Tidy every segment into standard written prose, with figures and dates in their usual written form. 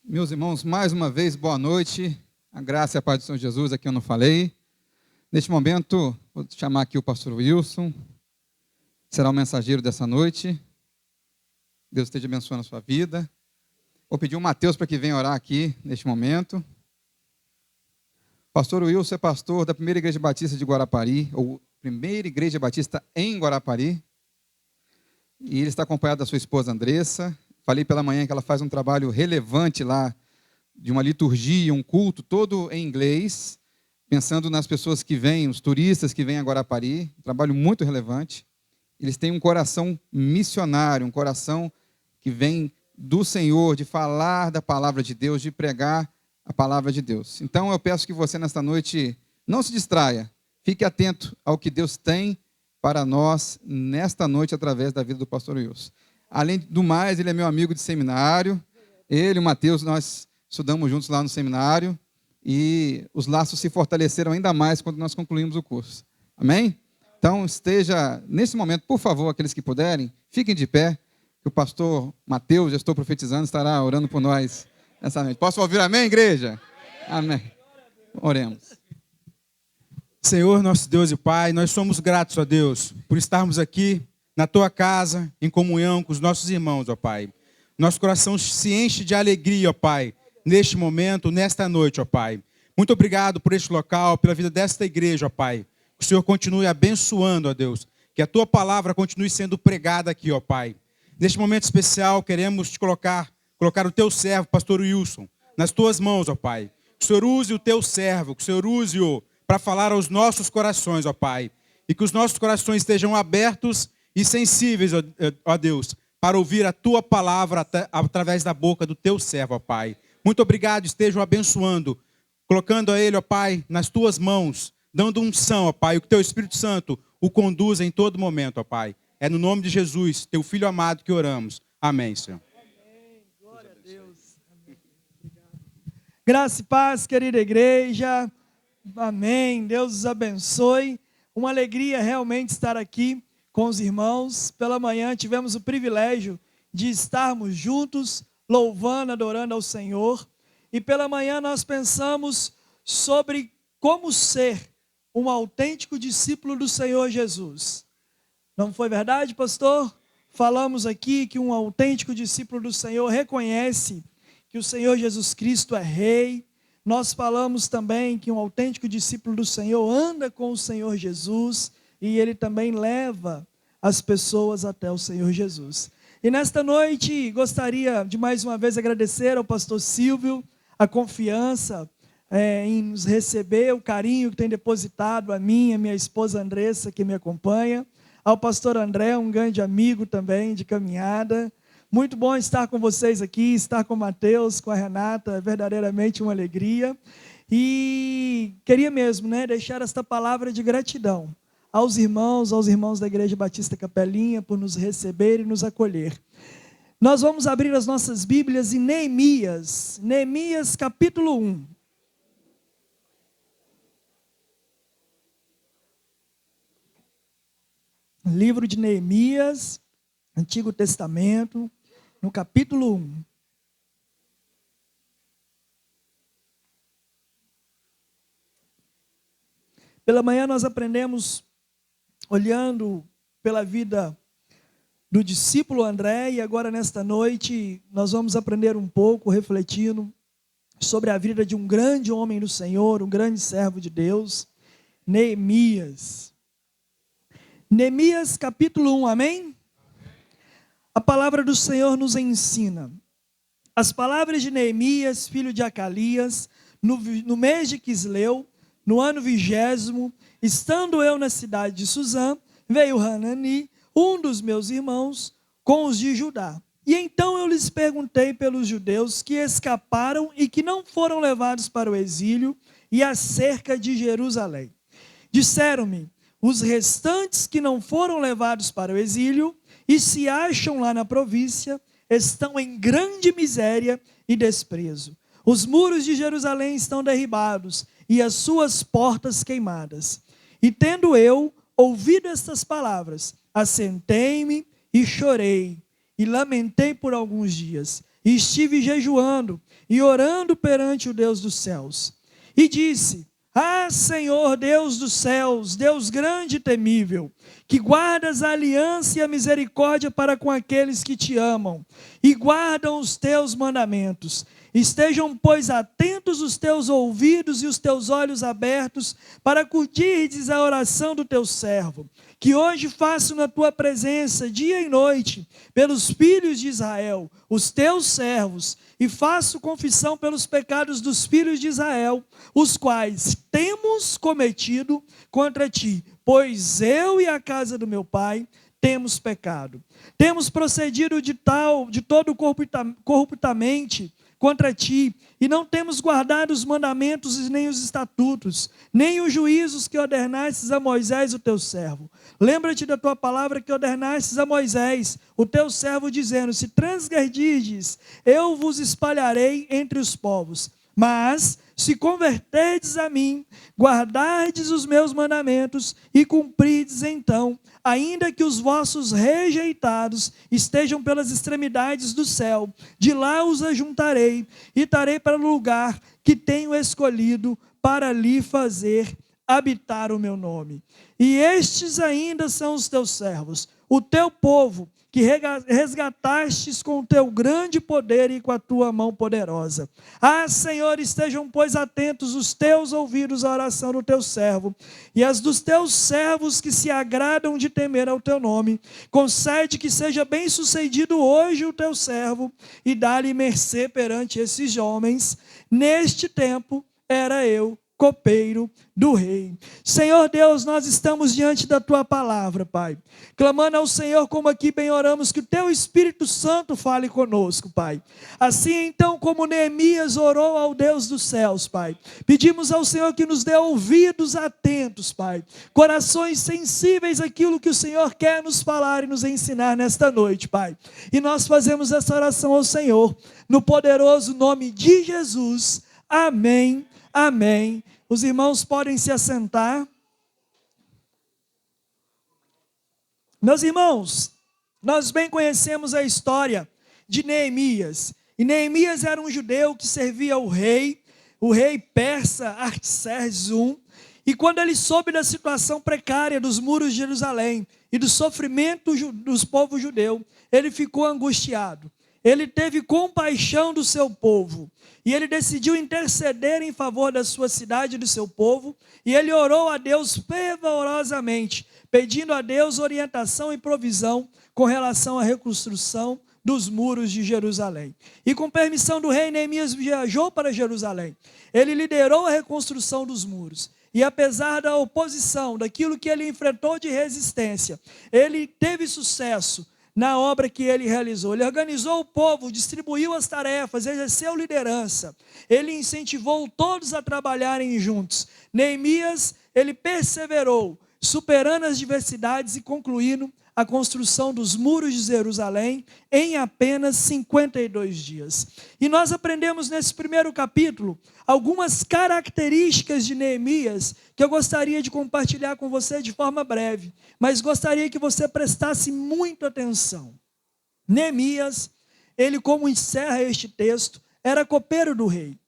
Meus irmãos, mais uma vez, boa noite. A graça e a paz do Senhor Jesus, aqui eu não falei. Neste momento, vou chamar aqui o pastor Wilson, será o mensageiro dessa noite. Deus esteja abençoando a sua vida. Vou pedir o Mateus para que venha orar aqui, neste momento. Pastor Wilson é pastor da Primeira Igreja Batista de Guarapari, ou Primeira Igreja Batista em Guarapari. E ele está acompanhado da sua esposa Andressa. Falei pela manhã que ela faz um trabalho relevante lá, de uma liturgia, um culto, todo em inglês, pensando nas pessoas que vêm, os turistas que vêm a Guarapari, um trabalho muito relevante. Eles têm um coração missionário, um coração que vem do Senhor, de falar da palavra de Deus, de pregar a palavra de Deus. Então eu peço que você nesta noite não se distraia, fique atento ao que Deus tem para nós nesta noite através da vida do pastor Wilson. Além do mais, ele é meu amigo de seminário, ele e o Mateus, nós estudamos juntos lá no seminário e os laços se fortaleceram ainda mais quando nós concluímos o curso. Amém? Então, esteja, nesse momento, por favor, aqueles que puderem, fiquem de pé, que o pastor Mateus, já estou profetizando, estará orando por nós nessa noite. Posso ouvir amém, igreja? Amém. Oremos. Senhor, nosso Deus e Pai, nós somos gratos a Deus por estarmos aqui na Tua casa, em comunhão com os nossos irmãos, ó Pai. Nosso coração se enche de alegria, ó Pai, neste momento, nesta noite, ó Pai. Muito obrigado por este local, pela vida desta igreja, ó Pai. Que o Senhor continue abençoando, ó Deus. Que a Tua palavra continue sendo pregada aqui, ó Pai. Neste momento especial, queremos te colocar o Teu servo, pastor Wilson, nas Tuas mãos, ó Pai. Que o Senhor use o Teu servo, que o Senhor use-o para falar aos nossos corações, ó Pai. E que os nossos corações estejam abertos e sensíveis, ó Deus, para ouvir a Tua palavra através da boca do Teu servo, ó Pai. Muito obrigado, estejam abençoando, colocando a ele, ó Pai, nas Tuas mãos, dando unção, ó Pai, que o Teu Espírito Santo o conduza em todo momento, ó Pai. É no nome de Jesus, Teu Filho amado, que oramos. Amém, Senhor. Amém. Glória a Deus. Amém. Graça e paz, querida igreja. Amém. Deus os abençoe. Uma alegria realmente estar aqui com os irmãos. Pela manhã tivemos o privilégio de estarmos juntos, louvando, adorando ao Senhor. E pela manhã nós pensamos sobre como ser um autêntico discípulo do Senhor Jesus. Não foi verdade, pastor? Falamos aqui que um autêntico discípulo do Senhor reconhece que o Senhor Jesus Cristo é Rei. Nós falamos também que um autêntico discípulo do Senhor anda com o Senhor Jesus e ele também leva as pessoas até o Senhor Jesus. E nesta noite gostaria de mais uma vez agradecer ao pastor Silvio a confiança em nos receber, o carinho que tem depositado a mim, a minha esposa Andressa, que me acompanha, ao pastor André, um grande amigo também de caminhada. Muito bom estar com vocês aqui, estar com o Mateus, com a Renata, é verdadeiramente uma alegria. E queria mesmo, deixar esta palavra de gratidão aos irmãos da Igreja Batista Capelinha, por nos receber e nos acolher. Nós vamos abrir as nossas Bíblias em Neemias capítulo 1. Livro de Neemias, Antigo Testamento, no capítulo 1. Pela manhã nós aprendemos, olhando pela vida do discípulo André, e agora nesta noite nós vamos aprender um pouco, refletindo sobre a vida de um grande homem do Senhor, um grande servo de Deus, Neemias. Neemias capítulo 1, amém? A palavra do Senhor nos ensina. As palavras de Neemias, filho de Acalias, no mês de Quisleu, no ano 20º, estando eu na cidade de Suzã, veio Hanani, um dos meus irmãos, com os de Judá. E então eu lhes perguntei pelos judeus que escaparam e que não foram levados para o exílio e acerca de Jerusalém. Disseram-me, os restantes que não foram levados para o exílio e se acham lá na província, estão em grande miséria e desprezo. Os muros de Jerusalém estão derribados e as suas portas queimadas. E tendo eu ouvido estas palavras, assentei-me e chorei, e lamentei por alguns dias. e estive jejuando e orando perante o Deus dos céus. E disse: Ah, Senhor, Deus dos céus, Deus grande e temível, que guardas a aliança e a misericórdia para com aqueles que te amam e guardam os teus mandamentos. Estejam, pois, atentos os teus ouvidos e os teus olhos abertos para acudirdes a oração do teu servo, que hoje faço na tua presença, dia e noite, pelos filhos de Israel, os teus servos, e faço confissão pelos pecados dos filhos de Israel, os quais temos cometido contra ti, pois eu e a casa do meu pai temos pecado. Temos procedido de todo corruptamente contra ti, e não temos guardado os mandamentos e nem os estatutos, nem os juízos que ordenastes a Moisés, o teu servo. Lembra-te da tua palavra que ordenastes a Moisés, o teu servo, dizendo: se transgredirdes, eu vos espalharei entre os povos. Mas, se converterdes a mim, guardardes os meus mandamentos e cumprides, então, ainda que os vossos rejeitados estejam pelas extremidades do céu, de lá os ajuntarei e trarei para o lugar que tenho escolhido para lhe fazer habitar o meu nome. E estes ainda são os teus servos, o teu povo, que resgatastes com o teu grande poder e com a tua mão poderosa. Ah, Senhor, estejam, pois, atentos os teus ouvidos à oração do teu servo e as dos teus servos que se agradam de temer ao teu nome. Concede que seja bem sucedido hoje o teu servo e dá-lhe mercê perante esses homens. Neste tempo era eu copeiro do rei. Senhor Deus, nós estamos diante da tua palavra, Pai, clamando ao Senhor, como aqui bem oramos, que o teu Espírito Santo fale conosco, Pai. Assim então, como Neemias orou ao Deus dos céus, Pai, pedimos ao Senhor que nos dê ouvidos atentos, Pai, corações sensíveis àquilo que o Senhor quer nos falar e nos ensinar nesta noite, Pai. E nós fazemos essa oração ao Senhor, no poderoso nome de Jesus. Amém. Amém. Os irmãos podem se assentar. Meus irmãos, nós bem conhecemos a história de Neemias. E Neemias era um judeu que servia o rei persa Artaxerxes I. E quando ele soube da situação precária dos muros de Jerusalém e do sofrimento dos povos judeus, ele ficou angustiado. Ele teve compaixão do seu povo. E ele decidiu interceder em favor da sua cidade e do seu povo. E ele orou a Deus fervorosamente, pedindo a Deus orientação e provisão com relação à reconstrução dos muros de Jerusalém. E com permissão do rei, Neemias viajou para Jerusalém. Ele liderou a reconstrução dos muros. E apesar da oposição, daquilo que ele enfrentou de resistência, ele teve sucesso na obra que ele realizou. Ele organizou o povo, distribuiu as tarefas, exerceu liderança. Ele incentivou todos a trabalharem juntos. Neemias, ele perseverou, superando as diversidades e concluindo a construção dos muros de Jerusalém em apenas 52 dias. E nós aprendemos nesse primeiro capítulo algumas características de Neemias que eu gostaria de compartilhar com você de forma breve, mas gostaria que você prestasse muita atenção. Neemias, ele, como encerra este texto, era copeiro do rei.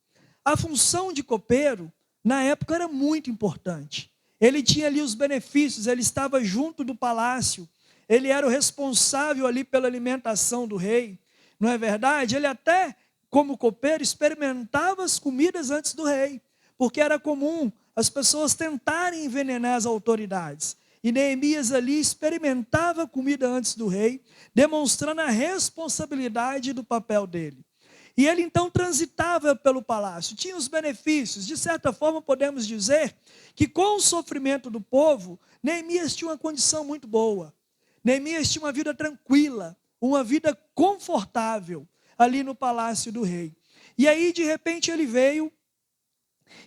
A função de copeiro, na época, era muito importante. Ele tinha ali os benefícios, ele estava junto do palácio, ele era o responsável ali pela alimentação do rei, não é verdade? Ele até, como copeiro, experimentava as comidas antes do rei, porque era comum as pessoas tentarem envenenar as autoridades. E Neemias ali experimentava a comida antes do rei, demonstrando a responsabilidade do papel dele. E ele então transitava pelo palácio, tinha os benefícios. De certa forma, podemos dizer que com o sofrimento do povo, Neemias tinha uma condição muito boa. Neemias tinha uma vida tranquila, uma vida confortável ali no palácio do rei. E aí, de repente, ele veio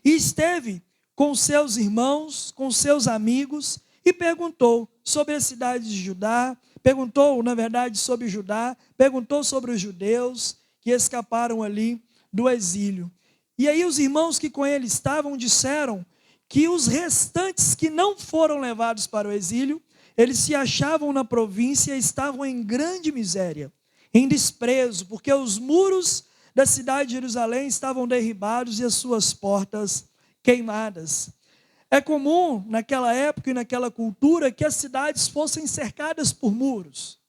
e esteve com seus irmãos, com seus amigos, e perguntou sobre a cidade de Judá, perguntou, na verdade, sobre Judá, perguntou sobre os judeus que escaparam ali do exílio. E aí os irmãos que com ele estavam disseram que os restantes que não foram levados para o exílio, eles se achavam na província e estavam em grande miséria. em desprezo, porque os muros da cidade de Jerusalém estavam derribados e as suas portas queimadas. É comum naquela época e naquela cultura que as cidades fossem cercadas por muros.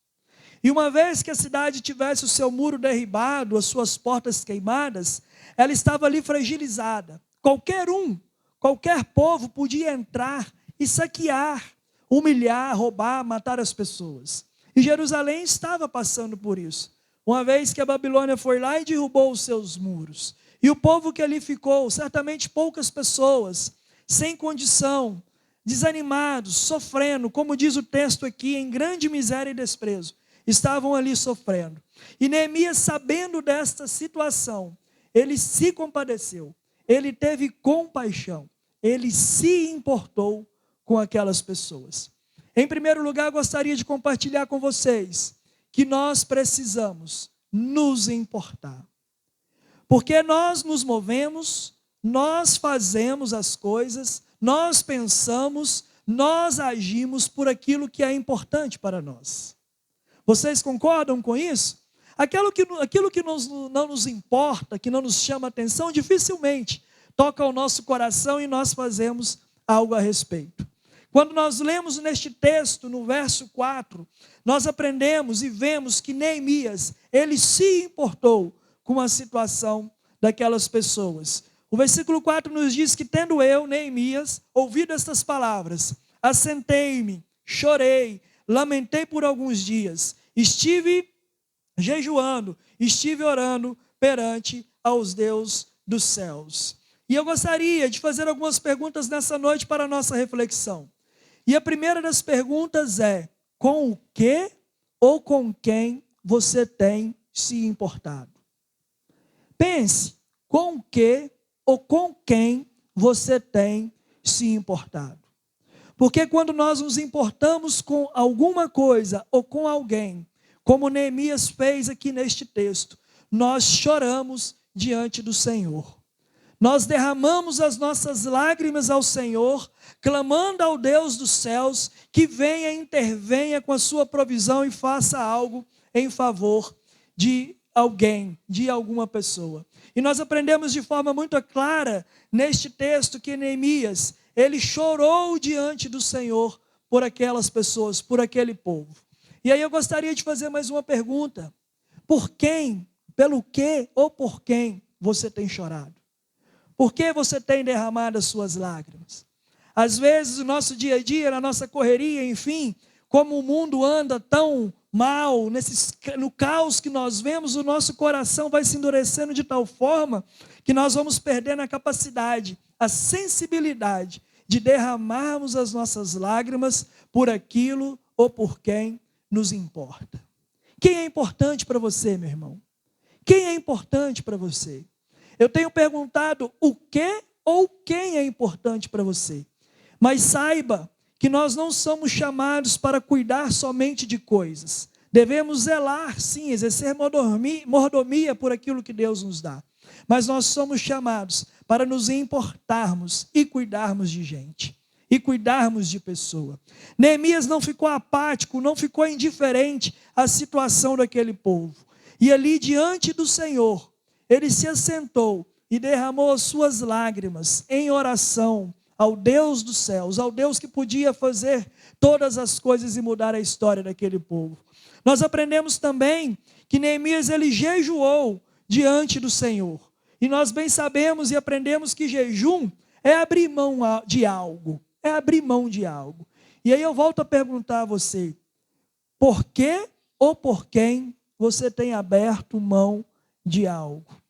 E uma vez que a cidade tivesse o seu muro derribado, as suas portas queimadas, ela estava ali fragilizada. Qualquer povo podia entrar e saquear, humilhar, roubar, matar as pessoas. E Jerusalém estava passando por isso. Uma vez que a Babilônia foi lá e derrubou os seus muros. E o povo que ali ficou, certamente poucas pessoas, sem condição, desanimados, sofrendo, como diz o texto aqui, em grande miséria e desprezo, estavam ali sofrendo. E Neemias, sabendo desta situação, ele se compadeceu, ele teve compaixão, ele se importou com aquelas pessoas. Em primeiro lugar, gostaria de compartilhar com vocês que nós precisamos nos importar. Porque nós nos movemos, nós fazemos as coisas, nós pensamos, nós agimos por aquilo que é importante para nós. Vocês concordam com isso? Aquilo que não nos importa, que não nos chama atenção, dificilmente toca ao nosso coração e nós fazemos algo a respeito. Quando nós lemos neste texto, no verso 4, nós aprendemos e vemos que Neemias, ele se importou com a situação daquelas pessoas. O versículo 4 nos diz que, tendo eu, Neemias, ouvido estas palavras, assentei-me, chorei, lamentei por alguns dias, estive jejuando, estive orando perante aos Deus dos céus. E eu gostaria de fazer algumas perguntas nessa noite para a nossa reflexão. E a primeira das perguntas é: com o que ou com quem você tem se importado? Pense, com o que ou com quem você tem se importado? Porque quando nós nos importamos com alguma coisa ou com alguém, como Neemias fez aqui neste texto, nós choramos diante do Senhor. Nós derramamos as nossas lágrimas ao Senhor, clamando ao Deus dos céus que venha, intervenha com a sua provisão e faça algo em favor de alguém, de alguma pessoa. E nós aprendemos de forma muito clara neste texto que Neemias, ele chorou diante do Senhor por aquelas pessoas, por aquele povo. E aí eu gostaria de fazer mais uma pergunta: por quem, pelo que ou por quem você tem chorado? Por que você tem derramado as suas lágrimas? Às vezes, no nosso dia a dia, na nossa correria, enfim, como o mundo anda tão mal, no caos que nós vemos, o nosso coração vai se endurecendo de tal forma que nós vamos perdendo a capacidade, a sensibilidade de derramarmos as nossas lágrimas por aquilo ou por quem nos importa. Quem é importante para você, meu irmão? Quem é importante para você? Eu tenho perguntado o que ou quem é importante para você. Mas saiba que nós não somos chamados para cuidar somente de coisas. Devemos zelar, sim, exercer mordomia por aquilo que Deus nos dá. Mas nós somos chamados para nos importarmos e cuidarmos de gente. E cuidarmos de pessoa. Neemias não ficou apático, não ficou indiferente à situação daquele povo. E ali diante do Senhor, ele se assentou e derramou as suas lágrimas em oração ao Deus dos céus, ao Deus que podia fazer todas as coisas e mudar a história daquele povo. Nós aprendemos também que Neemias, ele jejuou diante do Senhor. E nós bem sabemos e aprendemos que jejum é abrir mão de algo. É abrir mão de algo. E aí eu volto a perguntar a você: por que ou por quem você tem aberto mão de algo?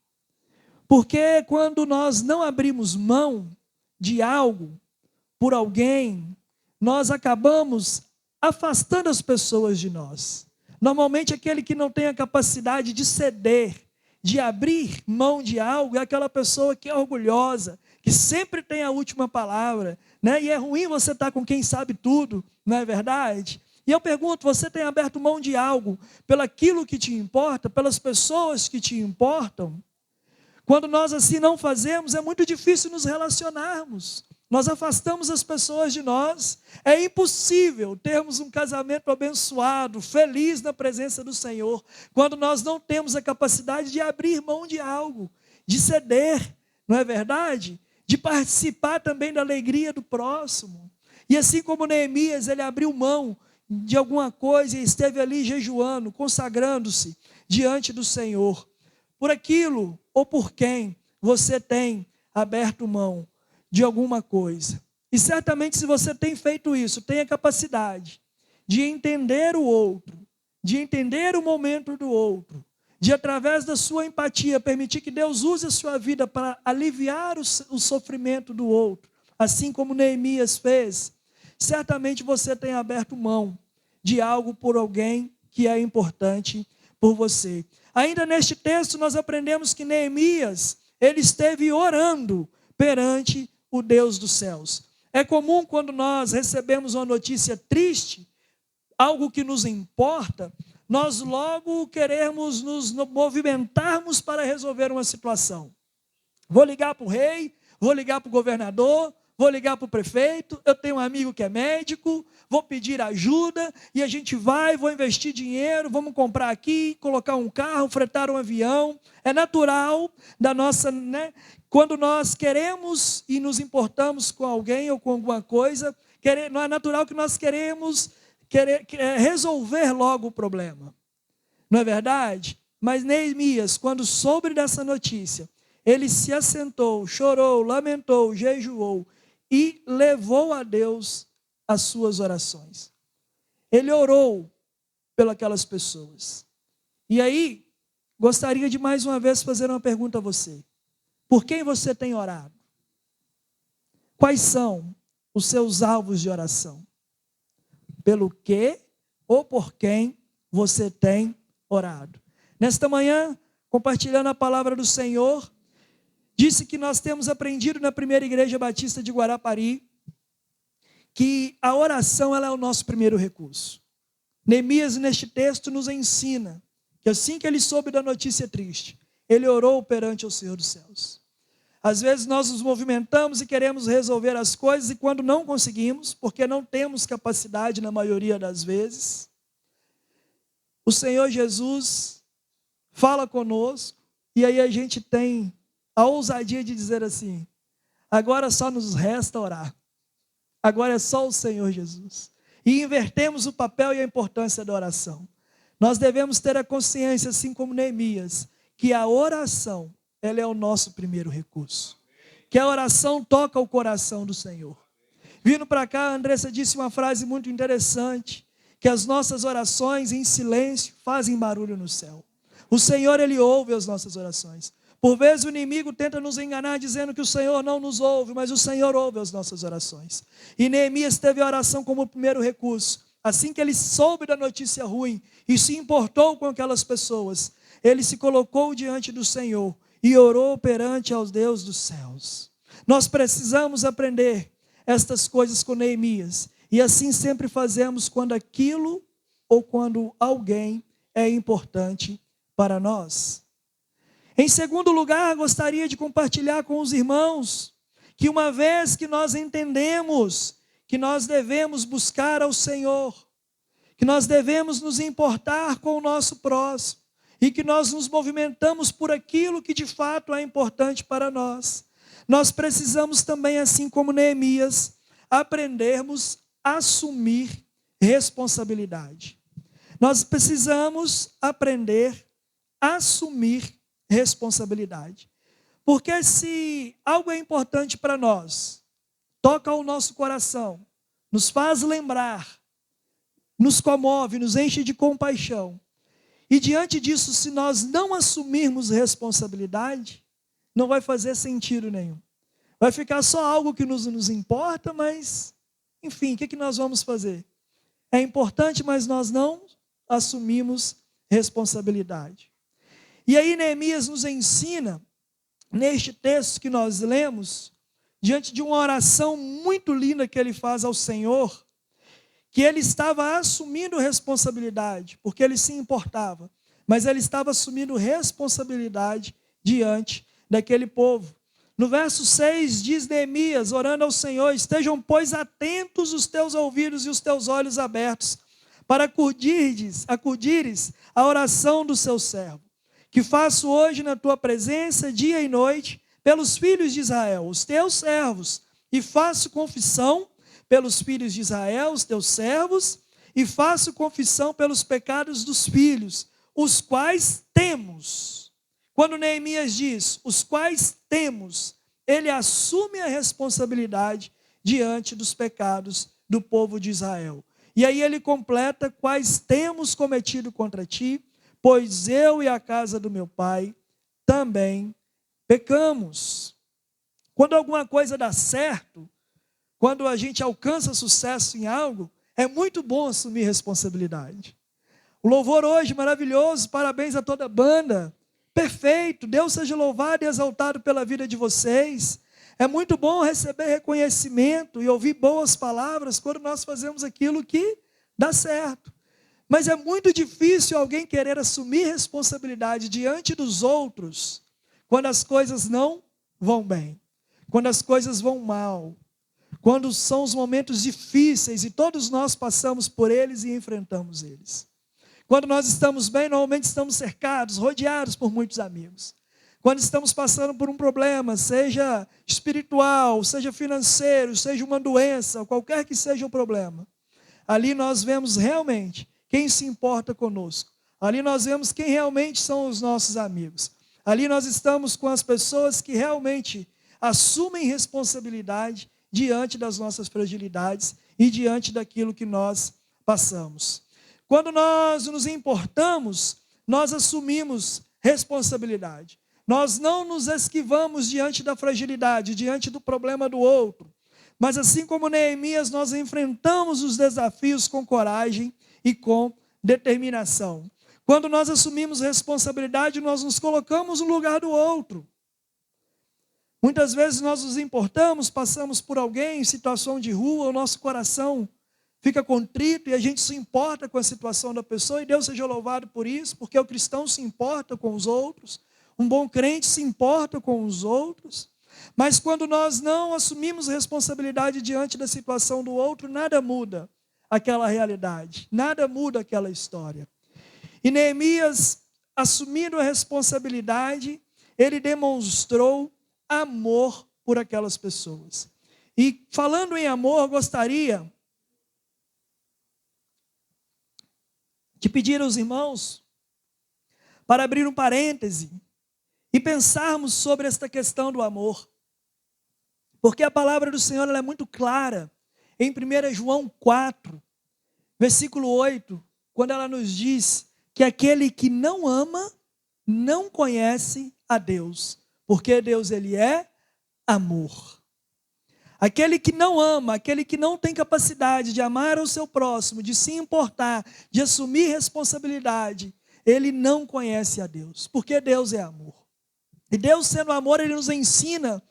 Porque quando nós não abrimos mão de algo por alguém, nós acabamos afastando as pessoas de nós. Normalmente aquele que não tem a capacidade de ceder, de abrir mão de algo, é aquela pessoa que é orgulhosa, que sempre tem a última palavra, né? E é ruim você estar com quem sabe tudo, não é verdade? E eu pergunto, você tem aberto mão de algo pelaquilo que te importa, pelas pessoas que te importam? Quando nós assim não fazemos, é muito difícil nos relacionarmos. nós afastamos as pessoas de nós. É impossível termos um casamento abençoado, feliz na presença do Senhor, quando nós não temos a capacidade de abrir mão de algo, de ceder, não é verdade? De participar também da alegria do próximo. E assim como Neemias, ele abriu mão de alguma coisa e esteve ali jejuando, consagrando-se diante do Senhor. Por aquilo ou por quem você tem aberto mão de alguma coisa. E certamente se você tem feito isso, tem a capacidade de entender o outro, de entender o momento do outro, de através da sua empatia permitir que Deus use a sua vida para aliviar o sofrimento do outro, assim como Neemias fez, certamente você tem aberto mão de algo por alguém que é importante por você. Ainda neste texto nós aprendemos que Neemias, ele esteve orando perante o Deus dos céus. É comum quando nós recebemos uma notícia triste, algo que nos importa, nós logo queremos nos movimentarmos para resolver uma situação. Vou ligar para o rei, vou ligar para o governador, vou ligar para o prefeito, eu tenho um amigo que é médico, vou pedir ajuda, e a gente vai, vou investir dinheiro, vamos comprar aqui, colocar um carro, fretar um avião. É natural da nossa, né? Quando nós queremos e nos importamos com alguém ou com alguma coisa, não é natural que nós queremos resolver logo o problema. Não é verdade? Mas Neemias, quando soube dessa notícia, ele se assentou, chorou, lamentou, jejuou e levou a Deus as suas orações. Ele orou pelas pessoas. E aí, gostaria de mais uma vez fazer uma pergunta a você. Por quem você tem orado? Quais são os seus alvos de oração? Pelo que ou por quem você tem orado? Nesta manhã, compartilhando a palavra do Senhor, disse que nós temos aprendido na primeira igreja batista de Guarapari que a oração ela é o nosso primeiro recurso. Neemias, neste texto, nos ensina que assim que ele soube da notícia triste, ele orou perante o Senhor dos céus. Às vezes nós nos movimentamos e queremos resolver as coisas e quando não conseguimos, porque não temos capacidade na maioria das vezes, o Senhor Jesus fala conosco e aí a gente tem a ousadia de dizer assim, agora só nos resta orar. Agora é só o Senhor Jesus. E invertemos o papel e a importância da oração. Nós devemos ter a consciência, assim como Neemias, que a oração, ela é o nosso primeiro recurso. Que a oração toca o coração do Senhor. Vindo para cá, a Andressa disse uma frase muito interessante, que as nossas orações em silêncio fazem barulho no céu. O Senhor, Ele ouve as nossas orações. Por vezes o inimigo tenta nos enganar dizendo que o Senhor não nos ouve, mas o Senhor ouve as nossas orações. E Neemias teve a oração como primeiro recurso. Assim que ele soube da notícia ruim e se importou com aquelas pessoas, ele se colocou diante do Senhor e orou perante aos Deus dos céus. Nós precisamos aprender estas coisas com Neemias. E assim sempre fazemos quando aquilo ou quando alguém é importante para nós. Em segundo lugar, gostaria de compartilhar com os irmãos que uma vez que nós entendemos que nós devemos buscar ao Senhor, que nós devemos nos importar com o nosso próximo e que nós nos movimentamos por aquilo que de fato é importante para nós, nós precisamos também, assim como Neemias, aprendermos a assumir responsabilidade. Nós precisamos aprender a assumir responsabilidade. Porque se algo é importante para nós, toca ao nosso coração, nos faz lembrar, nos comove, nos enche de compaixão. E diante disso, se nós não assumirmos responsabilidade, não vai fazer sentido nenhum. Vai ficar só algo que nos importa, mas, enfim, o que nós vamos fazer? É importante, mas nós não assumimos responsabilidade. E aí Neemias nos ensina, neste texto que nós lemos, diante de uma oração muito linda que ele faz ao Senhor, que ele estava assumindo responsabilidade, porque ele se importava, mas ele estava assumindo responsabilidade diante daquele povo. No verso 6 diz Neemias, orando ao Senhor: estejam, pois, atentos os teus ouvidos e os teus olhos abertos, para acudires a oração do seu servo, que faço hoje na tua presença, dia e noite, pelos filhos de Israel, os teus servos, e faço confissão pelos filhos de Israel, os teus servos, e faço confissão pelos pecados dos filhos, os quais temos. Quando Neemias diz, os quais temos, ele assume a responsabilidade diante dos pecados do povo de Israel. E aí ele completa, quais temos cometido contra ti, pois eu e a casa do meu pai também pecamos. Quando alguma coisa dá certo, quando a gente alcança sucesso em algo, é muito bom assumir responsabilidade. O louvor hoje maravilhoso, parabéns a toda a banda. Perfeito, Deus seja louvado e exaltado pela vida de vocês. É muito bom receber reconhecimento e ouvir boas palavras quando nós fazemos aquilo que dá certo. Mas é muito difícil alguém querer assumir responsabilidade diante dos outros quando as coisas não vão bem, quando as coisas vão mal, quando são os momentos difíceis e todos nós passamos por eles e enfrentamos eles. Quando nós estamos bem, normalmente estamos cercados, rodeados por muitos amigos. Quando estamos passando por um problema, seja espiritual, seja financeiro, seja uma doença, qualquer que seja o problema, ali nós vemos realmente quem se importa conosco. Ali nós vemos quem realmente são os nossos amigos. Ali nós estamos com as pessoas que realmente assumem responsabilidade diante das nossas fragilidades e diante daquilo que nós passamos. Quando nós nos importamos, nós assumimos responsabilidade. Nós não nos esquivamos diante da fragilidade, diante do problema do outro. Mas assim como Neemias, nós enfrentamos os desafios com coragem e com determinação. Quando nós assumimos responsabilidade, nós nos colocamos no lugar do outro. Muitas vezes nós nos importamos, passamos por alguém em situação de rua, o nosso coração fica contrito e a gente se importa com a situação da pessoa, e Deus seja louvado por isso, porque o cristão se importa com os outros, um bom crente se importa com os outros. Mas quando nós não assumimos responsabilidade diante da situação do outro, nada muda aquela realidade, nada muda aquela história. E Neemias, assumindo a responsabilidade, ele demonstrou amor por aquelas pessoas. E falando em amor, gostaria de pedir aos irmãos para abrir um parêntese e pensarmos sobre esta questão do amor. Porque a palavra do Senhor ela é muito clara em 1 João 4, versículo 8, quando ela nos diz que aquele que não ama não conhece a Deus, porque Deus ele é amor. Aquele que não ama, aquele que não tem capacidade de amar ao seu próximo, de se importar, de assumir responsabilidade, ele não conhece a Deus, porque Deus é amor. E Deus sendo amor, ele nos ensina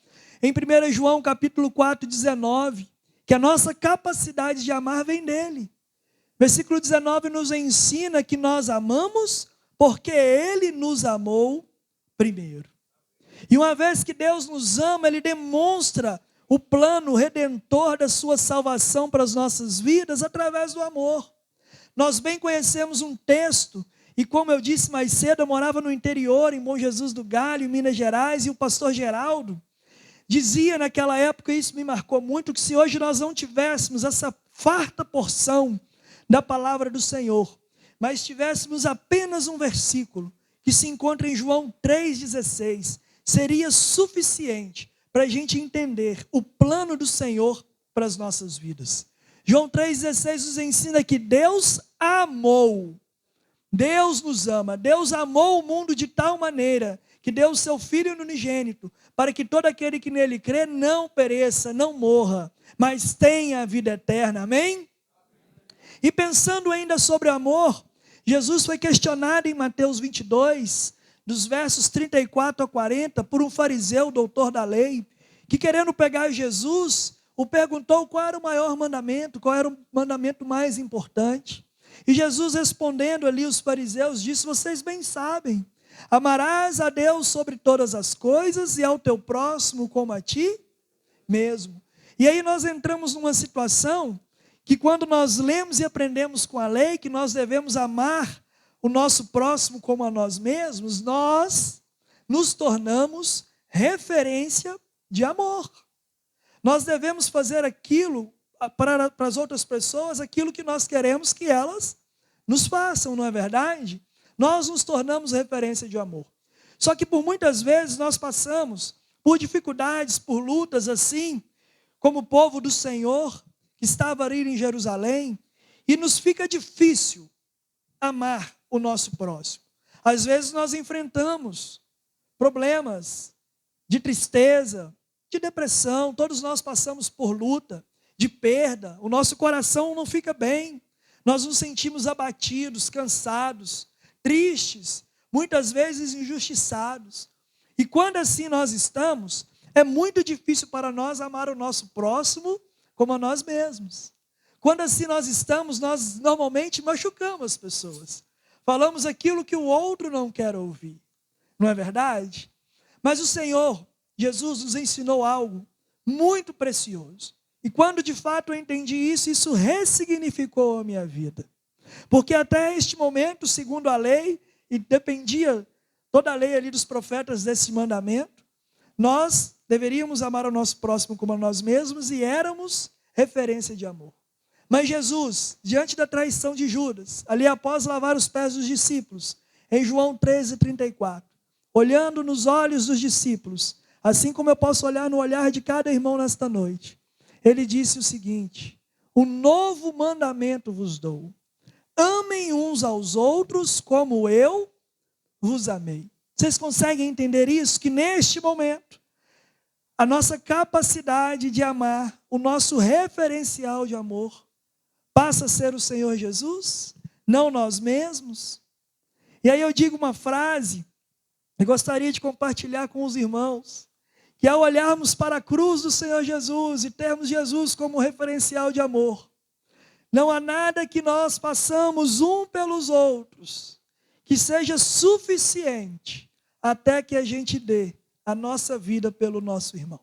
em 1 João capítulo 4, 19, que a nossa capacidade de amar vem dele. Versículo 19 nos ensina que nós amamos porque ele nos amou primeiro. E uma vez que Deus nos ama, ele demonstra o plano redentor da sua salvação para as nossas vidas através do amor. Nós bem conhecemos um texto, e como eu disse mais cedo, eu morava no interior, em Bom Jesus do Galho, em Minas Gerais, e o pastor Geraldo dizia naquela época, e isso me marcou muito, que se hoje nós não tivéssemos essa farta porção da palavra do Senhor, mas tivéssemos apenas um versículo, que se encontra em João 3,16, seria suficiente para a gente entender o plano do Senhor para as nossas vidas. João 3,16 nos ensina que Deus amou, Deus nos ama, Deus amou o mundo de tal maneira que deu o seu Filho unigênito, para que todo aquele que nele crê não pereça, não morra, mas tenha a vida eterna, amém? E pensando ainda sobre amor, Jesus foi questionado em Mateus 22, dos versos 34 a 40, por um fariseu, doutor da lei, que querendo pegar Jesus, o perguntou qual era o maior mandamento, qual era o mandamento mais importante. E Jesus respondendo ali os fariseus disse, vocês bem sabem, Amarás a Deus sobre todas as coisas e ao teu próximo como a ti mesmo. E aí nós entramos numa situação que quando nós lemos e aprendemos com a lei que nós devemos amar o nosso próximo como a nós mesmos, nós nos tornamos referência de amor. Nós devemos fazer aquilo para as outras pessoas, aquilo que nós queremos que elas nos façam, não é verdade? Nós nos tornamos referência de amor. Só que por muitas vezes nós passamos por dificuldades, por lutas assim, como o povo do Senhor que estava ali em Jerusalém, e nos fica difícil amar o nosso próximo. Às vezes nós enfrentamos problemas de tristeza, de depressão, todos nós passamos por luta, de perda, o nosso coração não fica bem, nós nos sentimos abatidos, cansados, tristes, muitas vezes injustiçados. E quando assim nós estamos, é muito difícil para nós amar o nosso próximo como a nós mesmos. Quando assim nós estamos, nós normalmente machucamos as pessoas. Falamos aquilo que o outro não quer ouvir. Não é verdade? Mas o Senhor, Jesus, nos ensinou algo muito precioso. E quando de fato eu entendi isso, isso ressignificou a minha vida. Porque até este momento, segundo a lei, e dependia toda a lei ali dos profetas desse mandamento, nós deveríamos amar o nosso próximo como a nós mesmos e éramos referência de amor. Mas Jesus, diante da traição de Judas, ali após lavar os pés dos discípulos, em João 13:34, olhando nos olhos dos discípulos, assim como eu posso olhar no olhar de cada irmão nesta noite, ele disse o seguinte: um novo mandamento vos dou, amem uns aos outros como eu vos amei. Vocês conseguem entender isso? Que neste momento, a nossa capacidade de amar, o nosso referencial de amor, passa a ser o Senhor Jesus, não nós mesmos. E aí eu digo uma frase, e gostaria de compartilhar com os irmãos, que ao olharmos para a cruz do Senhor Jesus e termos Jesus como referencial de amor, não há nada que nós façamos um pelos outros que seja suficiente até que a gente dê a nossa vida pelo nosso irmão,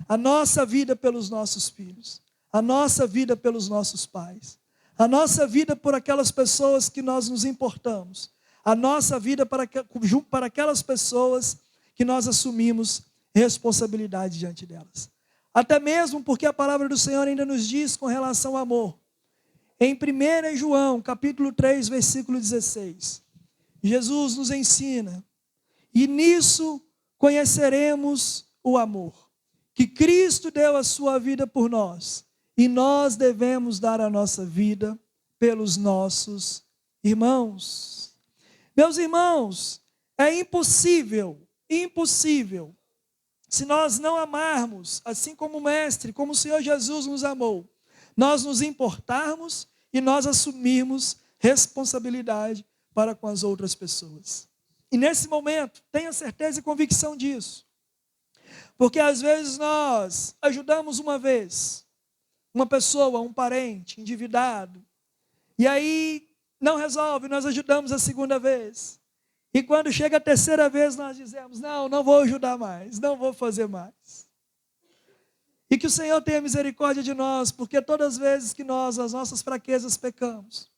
a nossa vida pelos nossos filhos, a nossa vida pelos nossos pais, a nossa vida por aquelas pessoas que nós nos importamos, a nossa vida para aquelas pessoas que nós assumimos responsabilidade diante delas. Até mesmo porque a palavra do Senhor ainda nos diz com relação ao amor. Em 1 João, capítulo 3, versículo 16, Jesus nos ensina, e nisso conheceremos o amor, que Cristo deu a sua vida por nós, e nós devemos dar a nossa vida pelos nossos irmãos. Meus irmãos, é impossível, se nós não amarmos, assim como o Mestre, como o Senhor Jesus nos amou, nós nos importarmos e nós assumirmos responsabilidade para com as outras pessoas. E nesse momento, tenha certeza e convicção disso. Porque às vezes nós ajudamos uma vez, uma pessoa, um parente, endividado, e aí não resolve, nós ajudamos a segunda vez. E quando chega a terceira vez, nós dizemos, não vou ajudar mais, não vou fazer mais. E que o Senhor tenha misericórdia de nós, porque todas as vezes que nós, as nossas fraquezas, pecamos,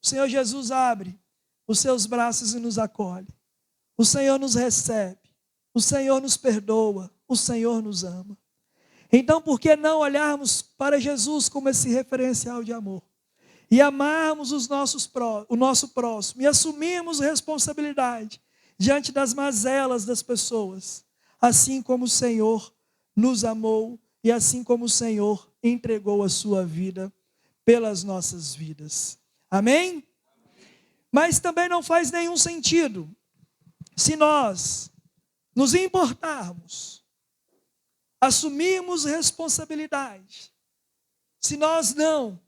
o Senhor Jesus abre os seus braços e nos acolhe. O Senhor nos recebe, o Senhor nos perdoa, o Senhor nos ama. Então, por que não olharmos para Jesus como esse referencial de amor? E amarmos o nosso próximo e assumirmos responsabilidade diante das mazelas das pessoas, assim como o Senhor nos amou e assim como o Senhor entregou a sua vida pelas nossas vidas. Amém? Mas também não faz nenhum sentido se nós nos importarmos, assumirmos responsabilidade, se nós não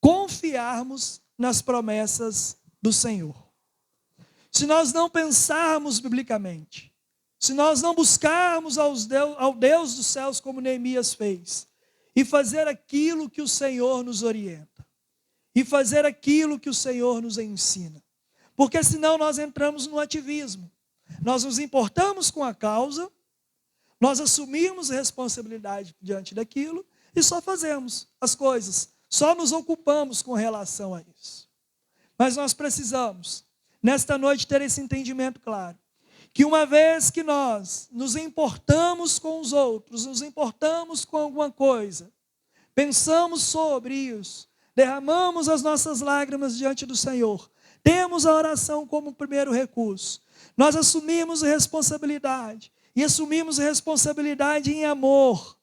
confiarmos nas promessas do Senhor. Se nós não pensarmos biblicamente, se nós não buscarmos ao Deus dos céus como Neemias fez, e fazer aquilo que o Senhor nos orienta, e fazer aquilo que o Senhor nos ensina. Porque senão nós entramos no ativismo, Nós nos importamos com a causa, nós assumimos responsabilidade diante daquilo e só fazemos as coisas, só nos ocupamos com relação a isso. Mas nós precisamos, nesta noite, ter esse entendimento claro, que uma vez que nós nos importamos com os outros, nos importamos com alguma coisa, pensamos sobre isso, derramamos as nossas lágrimas diante do Senhor, temos a oração como primeiro recurso, nós assumimos responsabilidade, e assumimos responsabilidade em amor.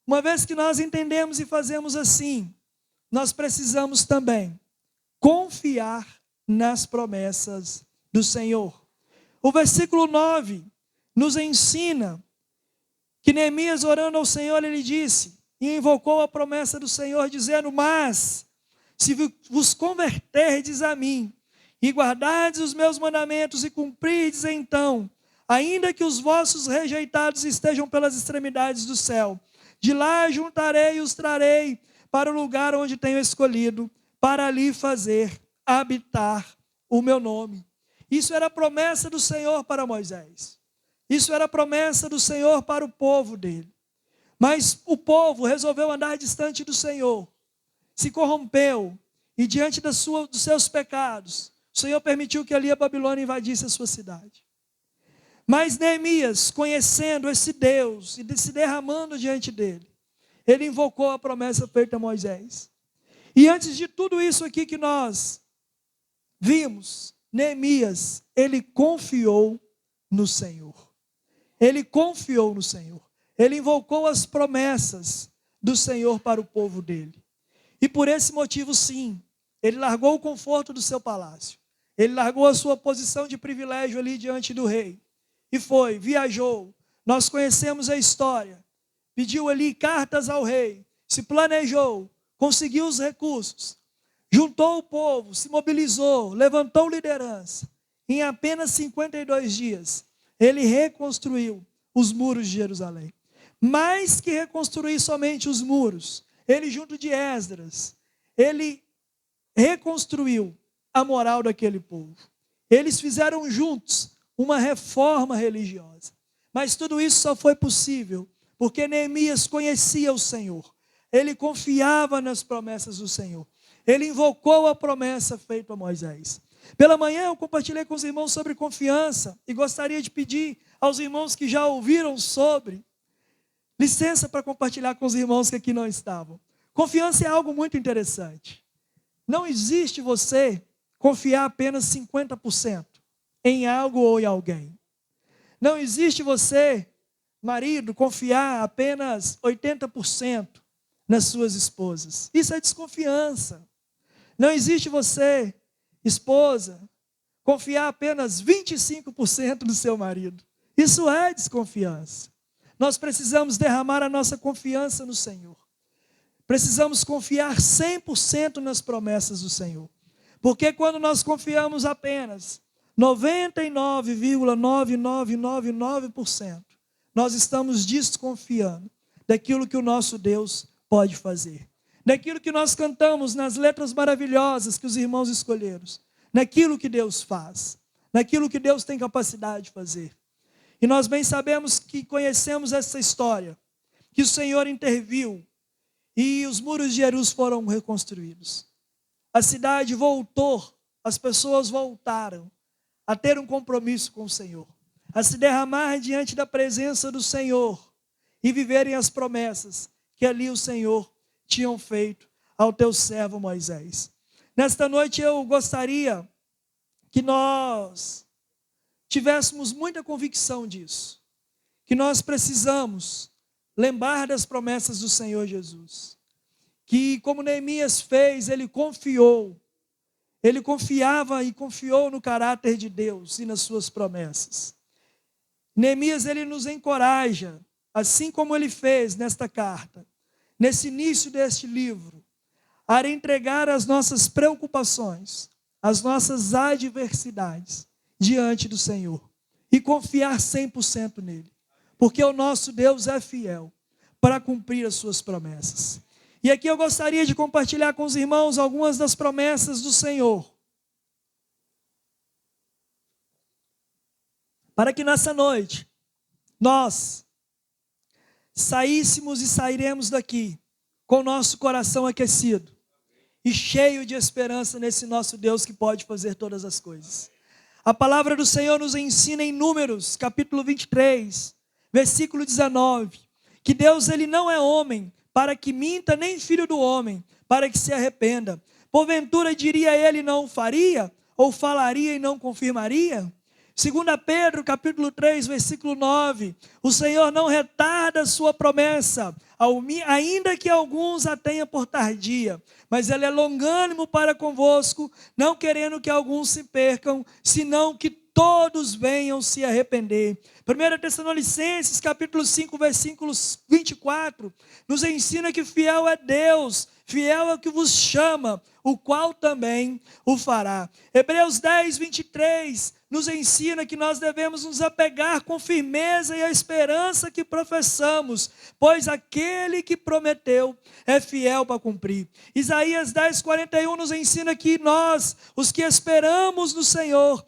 Uma vez que nós entendemos e fazemos assim, nós precisamos também confiar nas promessas do Senhor. O versículo 9 nos ensina que Neemias, orando ao Senhor, ele disse, e invocou a promessa do Senhor, dizendo, mas se vos converterdes a mim, e guardardes os meus mandamentos, e cumprirdes então, ainda que os vossos rejeitados estejam pelas extremidades do céu, de lá juntarei e os trarei para o lugar onde tenho escolhido, para ali fazer habitar o meu nome. Isso era a promessa do Senhor para Moisés. Isso era a promessa do Senhor para o povo dele. Mas o povo resolveu andar distante do Senhor, se corrompeu, e diante dos seus pecados, o Senhor permitiu que ali a Babilônia invadisse a sua cidade. Mas Neemias, conhecendo esse Deus e se derramando diante dele, ele invocou a promessa feita a Moisés. E antes de tudo isso aqui que nós vimos, Neemias, ele confiou no Senhor. Ele confiou no Senhor. Ele invocou as promessas do Senhor para o povo dele. E por esse motivo, sim, ele largou o conforto do seu palácio. Ele largou a sua posição de privilégio ali diante do rei. E foi, viajou, nós conhecemos a história, pediu ali cartas ao rei, se planejou, conseguiu os recursos, juntou o povo, se mobilizou, levantou liderança. Em apenas 52 dias, ele reconstruiu os muros de Jerusalém. Mais que reconstruir somente os muros, ele junto de Esdras, ele reconstruiu a moral daquele povo. Eles fizeram juntos uma reforma religiosa. Mas tudo isso só foi possível porque Neemias conhecia o Senhor. Ele confiava nas promessas do Senhor. Ele invocou a promessa feita a Moisés. Pela manhã eu compartilhei com os irmãos sobre confiança e gostaria de pedir aos irmãos que já ouviram sobre, licença para compartilhar com os irmãos que aqui não estavam. Confiança é algo muito interessante. Não existe você confiar apenas 50% em algo ou em alguém. Não existe você, marido, confiar apenas 80% nas suas esposas. Isso é desconfiança. Não existe você, esposa, confiar apenas 25% no seu marido. Isso é desconfiança. Nós precisamos derramar a nossa confiança no Senhor. Precisamos confiar 100% nas promessas do Senhor. Porque quando nós confiamos apenas 99,9999%, nós estamos desconfiando daquilo que o nosso Deus pode fazer. Daquilo que nós cantamos nas letras maravilhosas que os irmãos escolheram. Naquilo que Deus faz. Naquilo que Deus tem capacidade de fazer. E nós bem sabemos que conhecemos essa história. Que o Senhor interviu e os muros de Jerusalém foram reconstruídos. A cidade voltou, as pessoas voltaram a ter um compromisso com o Senhor, a se derramar diante da presença do Senhor e viverem as promessas que ali o Senhor tinha feito ao teu servo Moisés. Nesta noite eu gostaria que nós tivéssemos muita convicção disso, que nós precisamos lembrar das promessas do Senhor Jesus, que como Neemias fez, ele confiou, ele confiava e confiou no caráter de Deus e nas suas promessas. Neemias, ele nos encoraja, assim como ele fez nesta carta, nesse início deste livro, a entregar as nossas preocupações, as nossas adversidades diante do Senhor e confiar 100% nele, porque o nosso Deus é fiel para cumprir as suas promessas. E aqui eu gostaria de compartilhar com os irmãos algumas das promessas do Senhor. para que nessa noite nós saíssemos e sairemos daqui com o nosso coração aquecido e cheio de esperança nesse nosso Deus que pode fazer todas as coisas. A palavra do Senhor nos ensina em Números, capítulo 23, versículo 19, que Deus ele não é homem para que minta, nem filho do homem para que se arrependa. Porventura diria ele não faria, ou falaria e não confirmaria? 2 Pedro, capítulo 3, versículo 9, o Senhor não retarda a sua promessa, ainda que alguns a tenham por tardia, mas Ele é longânimo para convosco, não querendo que alguns se percam, senão que todos venham se arrepender. 1 Tessalonicenses, capítulo 5, versículos 24, nos ensina que fiel é Deus, fiel é o que vos chama, o qual também o fará. Hebreus 10, 23, nos ensina que nós devemos nos apegar com firmeza e a esperança que professamos, pois aquele que prometeu é fiel para cumprir. Isaías 10, 41 nos ensina que nós, os que esperamos no Senhor,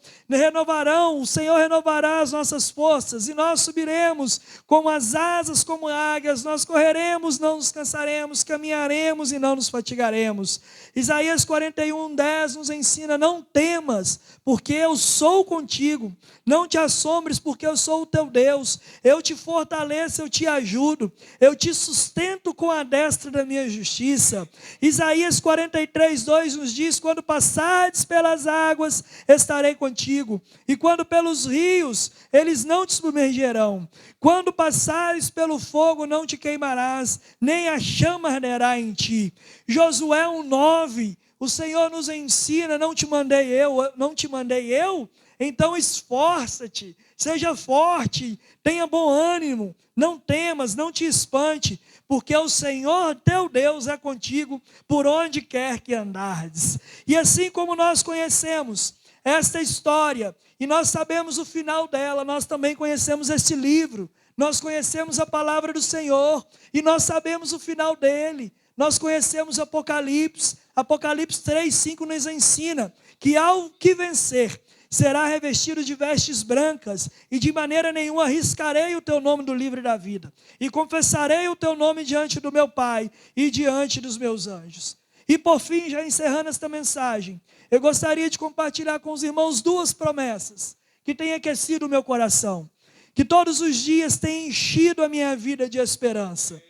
o Senhor renovará as nossas forças, e nós subiremos com as asas como águias, nós correremos, não nos cansaremos, caminharemos e não nos fatigaremos. Isaías 41, 10 nos ensina, não temas, porque eu sou contigo, não te assombres, porque eu sou o teu Deus, eu te fortaleço, eu te ajudo, eu te sustento com a destra da minha justiça. Isaías 43, 2 nos diz, quando passares pelas águas, estarei contigo, e quando pelos rios, eles não te submergerão. Quando passares pelo fogo, não te queimarás, nem a chama arderá em ti. Josué 1:9, o Senhor nos ensina, não te mandei eu? Então esforça-te, seja forte, tenha bom ânimo, não temas, não te espante, porque o Senhor teu Deus é contigo por onde quer que andares. E assim como nós conhecemos esta história, e nós sabemos o final dela, nós também conhecemos este livro, nós conhecemos a palavra do Senhor, e nós sabemos o final dele. Nós conhecemos Apocalipse 3:5 nos ensina que ao que vencer, será revestido de vestes brancas, e de maneira nenhuma arriscarei o teu nome do livro da vida, e confessarei o teu nome diante do meu Pai, e diante dos meus anjos. E por fim, já encerrando esta mensagem, eu gostaria de compartilhar com os irmãos duas promessas, que têm aquecido o meu coração, que todos os dias têm enchido a minha vida de esperança.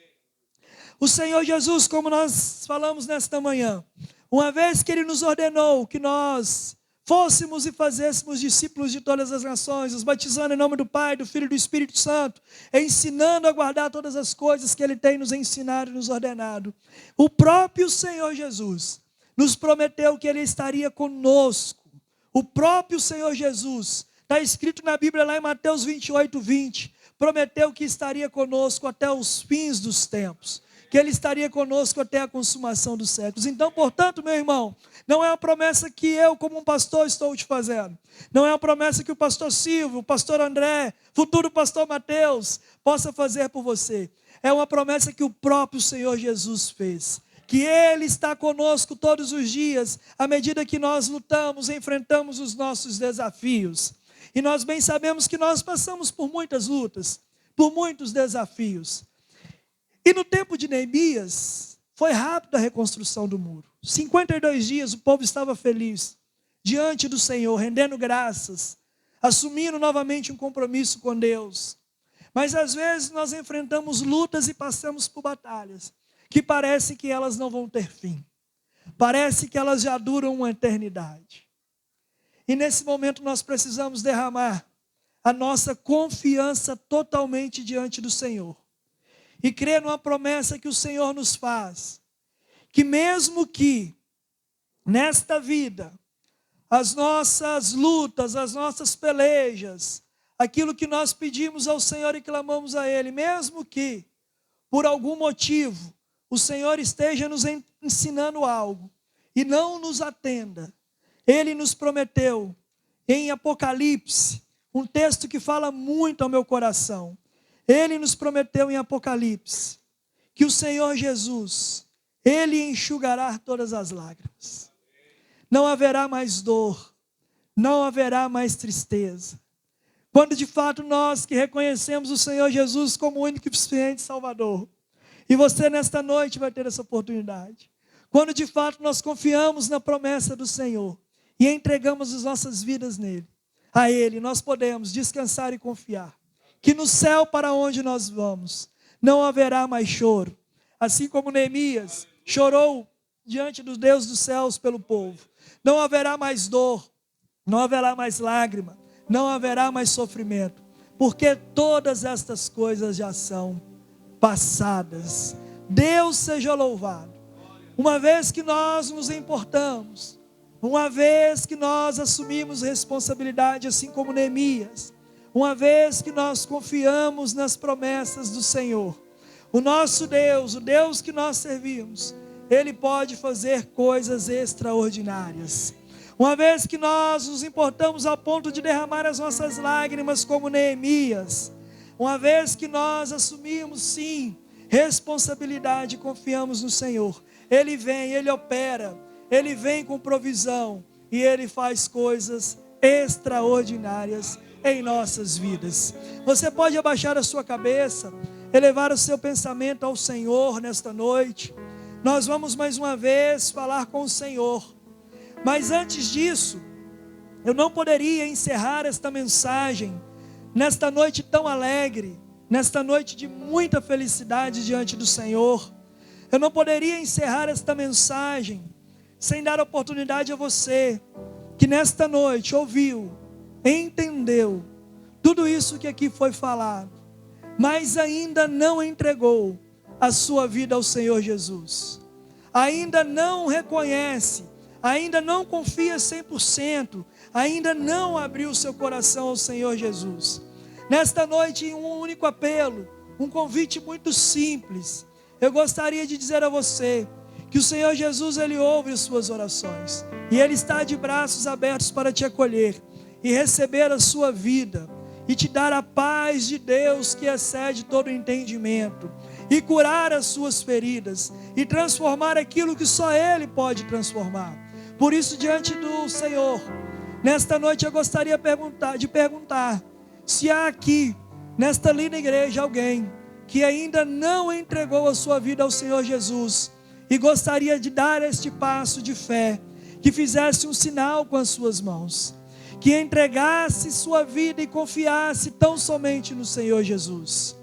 O Senhor Jesus, como nós falamos nesta manhã, uma vez que Ele nos ordenou que nós fôssemos e fazêssemos discípulos de todas as nações, os batizando em nome do Pai, do Filho e do Espírito Santo, ensinando a guardar todas as coisas que Ele tem nos ensinado e nos ordenado. O próprio Senhor Jesus nos prometeu que Ele estaria conosco. O próprio Senhor Jesus, está escrito na Bíblia lá em Mateus 28:20, prometeu que estaria conosco até os fins dos tempos, que Ele estaria conosco até a consumação dos séculos. Então, portanto, meu irmão, não é uma promessa que eu, como um pastor, estou te fazendo. Não é uma promessa que o pastor Silvio, o pastor André, futuro pastor Mateus, possa fazer por você. É uma promessa que o próprio Senhor Jesus fez. Que Ele está conosco todos os dias, à medida que nós lutamos, enfrentamos os nossos desafios. E nós bem sabemos que nós passamos por muitas lutas, por muitos desafios. E no tempo de Neemias, foi rápida a reconstrução do muro. 52 dias o povo estava feliz, diante do Senhor, rendendo graças, assumindo novamente um compromisso com Deus. Mas às vezes nós enfrentamos lutas e passamos por batalhas, que parece que elas não vão ter fim. Parece que elas já duram uma eternidade. E nesse momento nós precisamos derramar a nossa confiança totalmente diante do Senhor. E crer numa promessa que o Senhor nos faz, que mesmo que nesta vida, as nossas lutas, as nossas pelejas, aquilo que nós pedimos ao Senhor e clamamos a Ele, mesmo que por algum motivo o Senhor esteja nos ensinando algo e não nos atenda, Ele nos prometeu em Apocalipse, um texto que fala muito ao meu coração. Ele nos prometeu em Apocalipse que o Senhor Jesus, Ele enxugará todas as lágrimas. Não haverá mais dor, não haverá mais tristeza. Quando de fato nós que reconhecemos o Senhor Jesus como o único e suficiente Salvador. E você nesta noite vai ter essa oportunidade. Quando de fato nós confiamos na promessa do Senhor e entregamos as nossas vidas nele, a Ele, nós podemos descansar e confiar que no céu para onde nós vamos não haverá mais choro. Assim como Neemias chorou diante do Deus dos céus pelo povo, não haverá mais dor, não haverá mais lágrima, não haverá mais sofrimento, porque todas estas coisas já são passadas. Deus seja louvado. Uma vez que nós nos importamos, uma vez que nós assumimos responsabilidade, assim como Neemias, uma vez que nós confiamos nas promessas do Senhor, o nosso Deus, o Deus que nós servimos, Ele pode fazer coisas extraordinárias. Uma vez que nós nos importamos ao ponto de derramar as nossas lágrimas como Neemias, uma vez que nós assumimos sim responsabilidade e confiamos no Senhor, Ele vem, Ele opera, Ele vem com provisão e Ele faz coisas extraordinárias em nossas vidas. Você pode abaixar a sua cabeça, elevar o seu pensamento ao Senhor nesta noite. Nós vamos mais uma vez falar com o Senhor. Mas antes disso, eu não poderia encerrar esta mensagem nesta noite tão alegre, nesta noite de muita felicidade diante do Senhor. Eu não poderia encerrar esta mensagem sem dar oportunidade a você que nesta noite ouviu, entendeu tudo isso que aqui foi falado, mas ainda não entregou a sua vida ao Senhor Jesus. Ainda não reconhece, ainda não confia 100%, ainda não abriu seu coração ao Senhor Jesus. Nesta noite, um único apelo, um convite muito simples. Eu gostaria de dizer a você que o Senhor Jesus, Ele ouve as suas orações. E Ele está de braços abertos para te acolher e receber a sua vida. E te dar a paz de Deus que excede todo entendimento. E curar as suas feridas. E transformar aquilo que só Ele pode transformar. Por isso, diante do Senhor, nesta noite eu gostaria de perguntar se há aqui, nesta linda igreja, alguém que ainda não entregou a sua vida ao Senhor Jesus e gostaria de dar este passo de fé, que fizesse um sinal com as suas mãos, que entregasse sua vida e confiasse tão somente no Senhor Jesus.